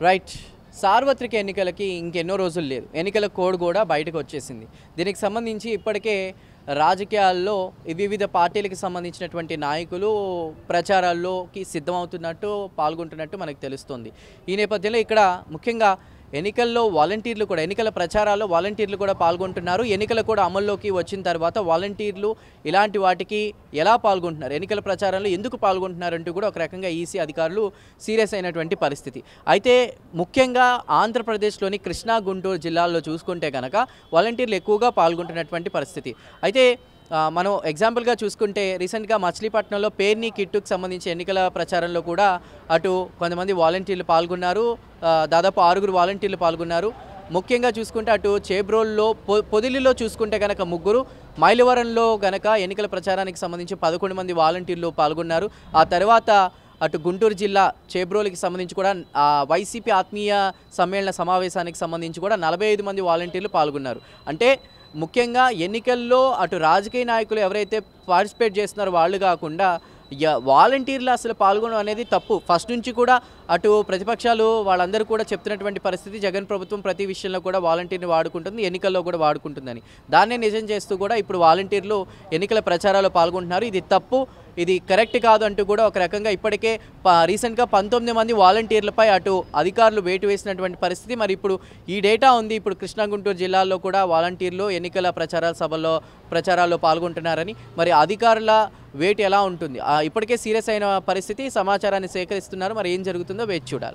Right. సార్వత్రిక ఎన్నికలకి ఇంకెన్నో రోజులు లేదు. ఎన్నికల కోడ్ కూడా బయటకు వచ్చేసింది. దీనికి సంబంధించి ఇప్పటికే రాజకీయాల్లో వివిధ పార్టీలకు సంబంధించినటువంటి నాయకులు ప్రచారాల్లోకి సిద్ధమవుతున్నట్టు, పాల్గొంటున్నట్టు మనకు తెలుస్తుంది. ఈ నేపథ్యంలో ఇక్కడ ముఖ్యంగా ఎన్నికల్లో వాలంటీర్లు కూడా, ఎన్నికల ప్రచారాల్లో వాలంటీర్లు కూడా పాల్గొంటున్నారు. ఎన్నికలు కూడా అమల్లోకి వచ్చిన తర్వాత వాలంటీర్లు ఇలాంటి వాటికి ఎలా పాల్గొంటున్నారు, ఎన్నికల ప్రచారంలో ఎందుకు పాల్గొంటున్నారంటూ కూడా ఒక రకంగా ఈసీ అధికారులు సీరియస్ అయినటువంటి పరిస్థితి. అయితే ముఖ్యంగా ఆంధ్రప్రదేశ్లోని కృష్ణా, గుంటూరు జిల్లాల్లో చూసుకుంటే కనుక వాలంటీర్లు ఎక్కువగా పాల్గొంటున్నటువంటి పరిస్థితి. అయితే మనం ఎగ్జాంపుల్గా చూసుకుంటే రీసెంట్గా మచిలీపట్నంలో పేర్ని కిట్టుకు సంబంధించి ఎన్నికల ప్రచారంలో కూడా అటు కొంతమంది వాలంటీర్లు పాల్గొన్నారు. దాదాపు 6 వాలంటీర్లు పాల్గొన్నారు. ముఖ్యంగా చూసుకుంటే అటు చేబ్రోల్లో, పొదిలిలో చూసుకుంటే కనుక 3, మైలవరంలో కనుక ఎన్నికల ప్రచారానికి సంబంధించి 11 మంది వాలంటీర్లు పాల్గొన్నారు. ఆ తర్వాత అటు గుంటూరు జిల్లా చేబ్రోలుకి సంబంధించి కూడా వైసీపీ ఆత్మీయ సమ్మేళన సమావేశానికి సంబంధించి కూడా 45 మంది వాలంటీర్లు పాల్గొన్నారు. అంటే ముఖ్యంగా ఎన్నికల్లో అటు రాజకీయ నాయకులు ఎవరైతే పార్టిసిపేట్ చేస్తున్నారో వాళ్ళు కాకుండా వాలంటీర్లు అసలు పాల్గొనడం అనేది తప్పు. ఫస్ట్ నుంచి కూడా అటు ప్రతిపక్షాలు వాళ్ళందరూ కూడా చెప్తున్నటువంటి పరిస్థితి, జగన్ ప్రభుత్వం ప్రతి విషయంలో కూడా వాలంటీర్ని వాడుకుంటుంది, ఎన్నికల్లో కూడా వాడుకుంటుందని. దాన్నే నిజం చేస్తూ కూడా ఇప్పుడు వాలంటీర్లు ఎన్నికల ప్రచారాల్లో పాల్గొంటున్నారు. ఇది తప్పు, ఇది కరెక్ట్ కాదు అంటూ కూడా ఒక రకంగా ఇప్పటికే రీసెంట్గా 19 మంది వాలంటీర్లపై అటు అధికారులు వేటు వేసినటువంటి పరిస్థితి. మరి ఇప్పుడు ఈ డేటా ఉంది. ఇప్పుడు కృష్ణా, గుంటూరు జిల్లాల్లో కూడా వాలంటీర్లు ఎన్నికల ప్రచారాల్లో పాల్గొంటున్నారని, మరి అధికారుల వేటు ఎలా ఉంటుంది? ఇప్పటికే సీరియస్ అయిన పరిస్థితి, సమాచారాన్ని సేకరిస్తున్నారు. మరి ఏం జరుగుతుందో వేచి చూడాలి.